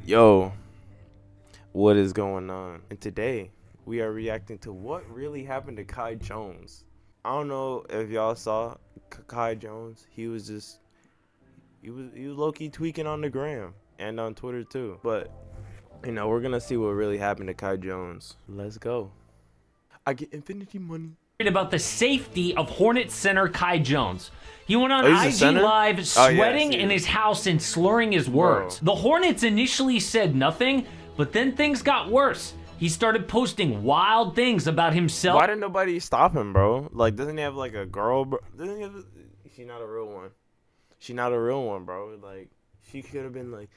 Yo, what is going on? And today we are reacting to what really happened to Kai Jones. I don't know if y'all saw Kai Jones. He was low-key tweaking on the gram and on Twitter too. But we're gonna see what really happened to Kai Jones. Let's go. I get infinity money. About the safety of Hornets center Kai Jones. He went on he's a IG center? Live sweating yeah, in his house and slurring his words. The Hornets initially said nothing, but then things got worse. He started posting wild things about himself. Why didn't nobody stop him, bro? Like, doesn't he have like a girl, bro? She not a real one. She not a real one, bro. Like, she could have been like,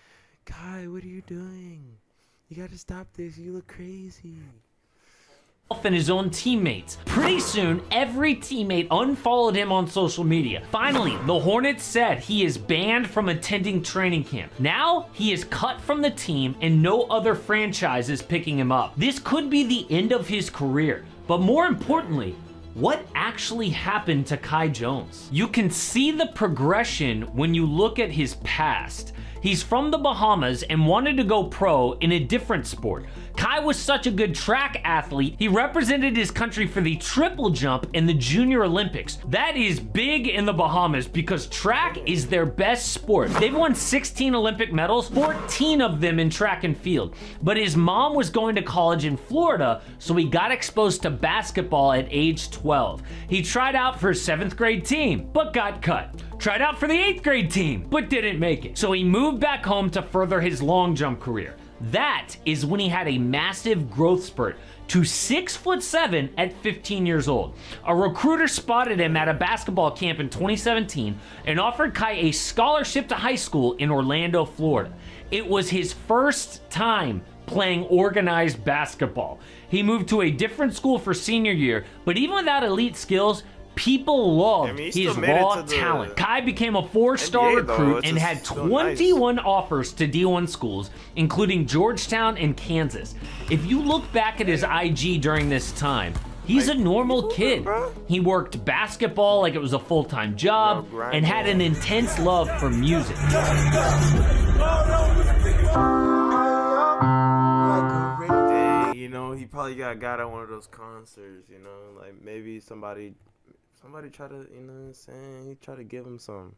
Kai, what are you doing? You gotta stop this. You look crazy. And his own teammates. Pretty soon, every teammate unfollowed him on social media. Finally, the Hornets said he is banned from attending training camp. Now, he is cut from the team and no other franchise is picking him up. This could be the end of his career, but more importantly, what actually happened to Kai Jones? You can see the progression when you look at his past. He's from the Bahamas and wanted to go pro in a different sport. Kai was such a good track athlete, he represented his country for the triple jump in the Junior Olympics. That is big in the Bahamas because track is their best sport. They've won 16 Olympic medals, 14 of them in track and field. But his mom was going to college in Florida, so he got exposed to basketball at age 12. He tried out for his 7th grade team, but got cut. Tried out for the 8th grade team, but didn't make it. So he moved back home to further his long jump career. That is when he had a massive growth spurt to 6'7" at 15 years old. A recruiter spotted him at a basketball camp in 2017 and offered Kai a scholarship to high school in Orlando, Florida. It was his first time playing organized basketball. He moved to a different school for senior year, but even without elite skills, people loved his raw talent. Kai became a 4-star recruit and had 21 offers to D1 schools, including Georgetown and Kansas. If you look back at his IG during this time, he's a normal kid. He worked basketball like it was a full-time job and had an intense love for music. He probably got at one of those concerts, like maybe somebody tried to, you know what I'm saying? He tried to give him some.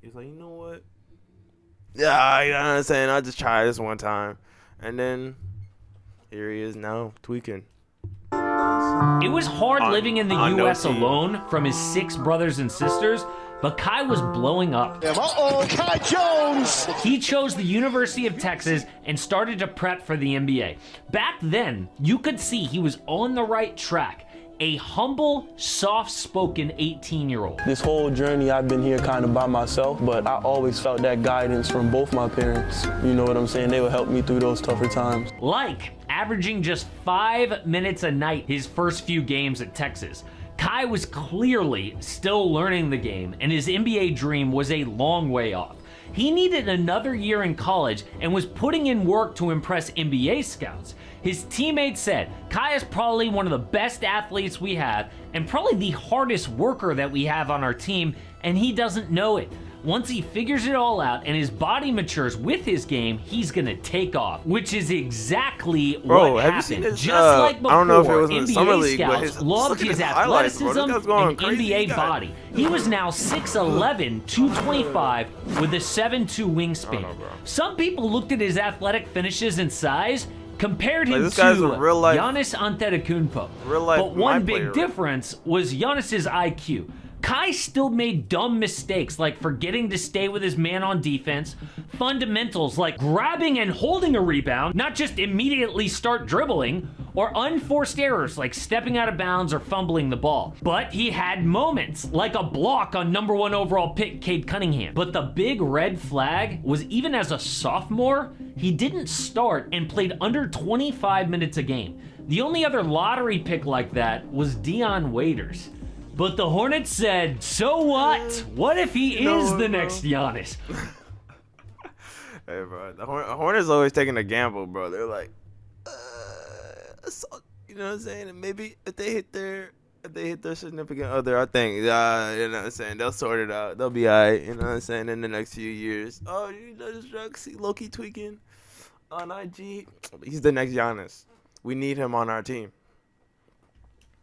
He's like, you know what? Yeah, you know what I'm saying? I'll just try this one time. And then here he is now tweaking. It was hard living in the U.S. alone from his 6 brothers and sisters, but Kai was blowing up. Uh-oh, Kai Jones! He chose the University of Texas and started to prep for the NBA. Back then, you could see he was on the right track. A humble, soft-spoken 18-year-old. This whole journey, I've been here kind of by myself, but I always felt that guidance from both my parents. You know what I'm saying? They would help me through those tougher times. Like averaging just 5 minutes a night his first few games at Texas. Kai was clearly still learning the game, and his NBA dream was a long way off. He needed another year in college and was putting in work to impress NBA scouts. His teammates said, Kai is probably one of the best athletes we have and probably the hardest worker that we have on our team, and he doesn't know it. Once he figures it all out and his body matures with his game, he's gonna take off, which is exactly what happened. His, Just like before, I don't know if it was in the Summer NBA League, but scouts loved his athleticism and NBA body. He was now 6'11", 225 with a 7'2" wingspan. Some people looked at his athletic finishes and size, compared him to Giannis Antetokounmpo. But one big difference was Giannis's IQ. Kai still made dumb mistakes like forgetting to stay with his man on defense, fundamentals like grabbing and holding a rebound, not just immediately start dribbling, or unforced errors like stepping out of bounds or fumbling the ball. But he had moments, like a block on #1 overall pick Cade Cunningham. But the big red flag was even as a sophomore, he didn't start and played under 25 minutes a game. The only other lottery pick like that was Dion Waiters. But the Hornets said, so what? What if he is the next Giannis? Hey, bro, the Hornets always taking a gamble, bro. They're like, you know what I'm saying? And maybe if they hit their if they hit their significant other, I think, you know what I'm saying, they'll sort it out. They'll be alright, you know what I'm saying, in the next few years. Oh, you know this drug, see Loki tweaking on IG. He's the next Giannis. We need him on our team.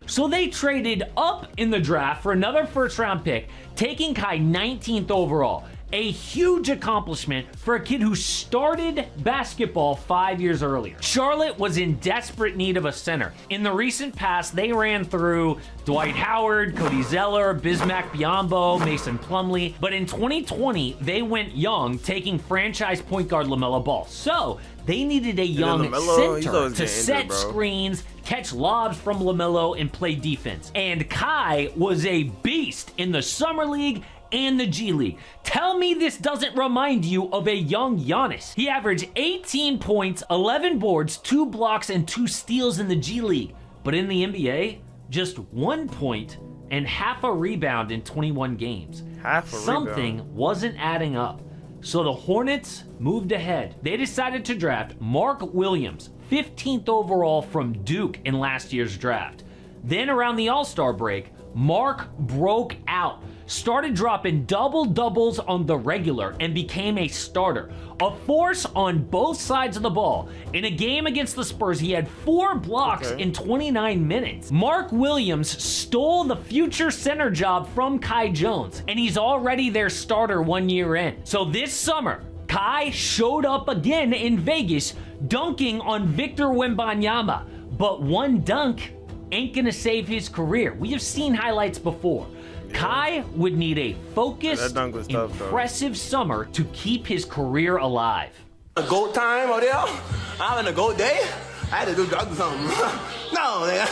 So they traded up in the draft for another first-round pick, taking Kai 19th overall. A huge accomplishment for a kid who started basketball 5 years earlier. Charlotte was in desperate need of a center. In the recent past, they ran through Dwight Howard, Cody Zeller, Bismack Biyombo, Mason Plumlee, but in 2020, they went young, taking franchise point guard LaMelo Ball. So they needed a young LaMelo, center to injured, set bro. screens, catch lobs from LaMelo, and play defense. And Kai was a beast in the Summer League and the G League. Tell me this doesn't remind you of a young Giannis. He averaged 18 points, 11 boards, 2 blocks, and 2 steals in the G League. But in the NBA, just 1 point and half a rebound in 21 games. Something wasn't adding up. So the Hornets moved ahead. They decided to draft Mark Williams, 15th overall from Duke in last year's draft. Then around the All-Star break, Mark broke out, started dropping double-doubles on the regular, and became a starter. A force on both sides of the ball. In a game against the Spurs, he had 4 blocks in 29 minutes. Mark Williams stole the future center job from Kai Jones, and he's already their starter 1 year in. So this summer, Kai showed up again in Vegas, dunking on Victor Wembanyama. But one dunk ain't gonna save his career. We have seen highlights before. Kai would need a focused, impressive summer to keep his career alive. A GOAT time out there? I'm having a GOAT day? I had to do drugs or something. No, nigga.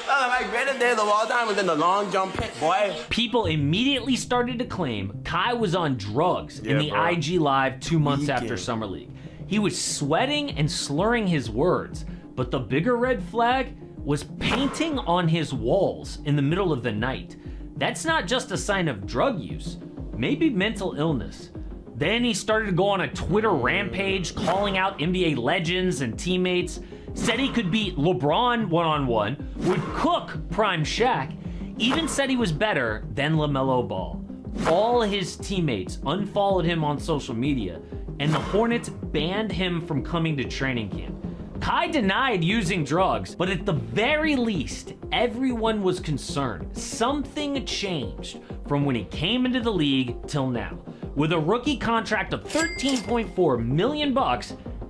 My greatest days of all time was in the long jump pit, boy. People immediately started to claim Kai was on drugs in the IG Live 2 months after Summer League. He was sweating and slurring his words, but the bigger red flag was painting on his walls in the middle of the night. That's not just a sign of drug use, maybe mental illness. Then he started to go on a Twitter rampage, calling out NBA legends and teammates, said he could beat LeBron one-on-one, would cook Prime Shaq, even said he was better than LaMelo Ball. All his teammates unfollowed him on social media, and the Hornets banned him from coming to training camp. Kai denied using drugs, but at the very least, everyone was concerned. Something changed from when he came into the league till now. With a rookie contract of $13.4 million,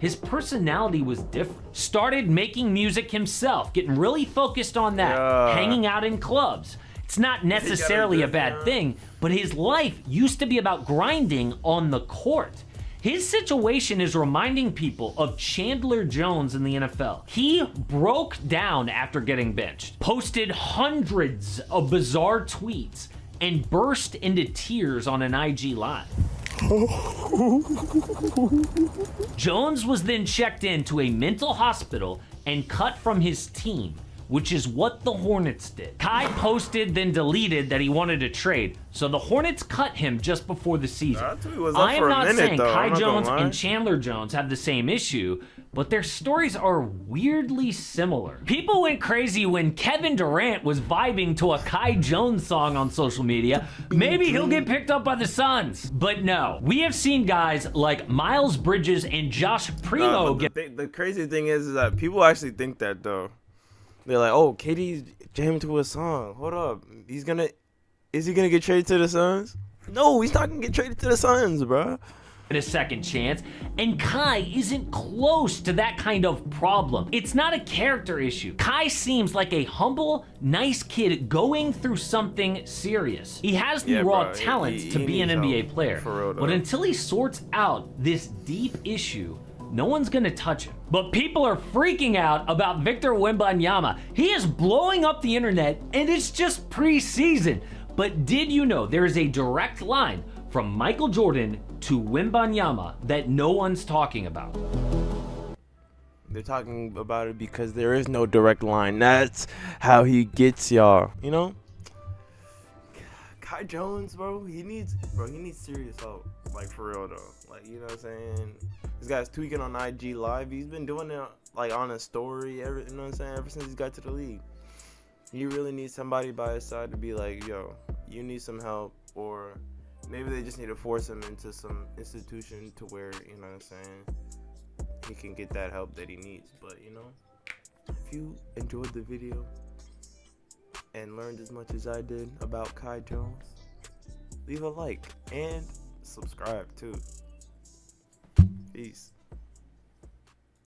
his personality was different. Started making music himself, getting really focused on that, hanging out in clubs. It's not necessarily a bad thing, but his life used to be about grinding on the court. His situation is reminding people of Chandler Jones in the NFL. He broke down after getting benched, posted hundreds of bizarre tweets, and burst into tears on an IG Live. Jones was then checked into a mental hospital and cut from his team, which is what the Hornets did. Kai posted, then deleted that he wanted to trade, so the Hornets cut him just before the season. I am not saying Kai Jones and Chandler Jones have the same issue, but their stories are weirdly similar. People went crazy when Kevin Durant was vibing to a Kai Jones song on social media. Maybe he'll get picked up by the Suns. But no, we have seen guys like Miles Bridges and Josh Primo get... The crazy thing is that people actually think that, though. They're like, oh, KD's jamming to a song. Hold up. Is he gonna get traded to the Suns? No, he's not gonna get traded to the Suns, bro. A second chance, and Kai isn't close to that kind of problem. It's not a character issue. Kai seems like a humble, nice kid going through something serious. He has the raw talent to be an NBA player, but until he sorts out this deep issue, no one's gonna touch him. But people are freaking out about Victor Wembanyama. He is blowing up the internet, and it's just preseason. But did you know there is a direct line from Michael Jordan to Wembanyama that no one's talking about? They're talking about it because there is no direct line. That's how he gets y'all, you know? Kai Jones, bro, he needs serious help. Like, for real, though. Like, you know what I'm saying? This guy's tweaking on IG Live. He's been doing it, like, on a story, you know what I'm saying, ever since he got to the league. He really needs somebody by his side to be like, yo, you need some help, or maybe they just need to force him into some institution to where, you know what I'm saying, he can get that help that he needs. But, you know, if you enjoyed the video and learned as much as I did about Kai Jones, leave a like and subscribe too. Peace.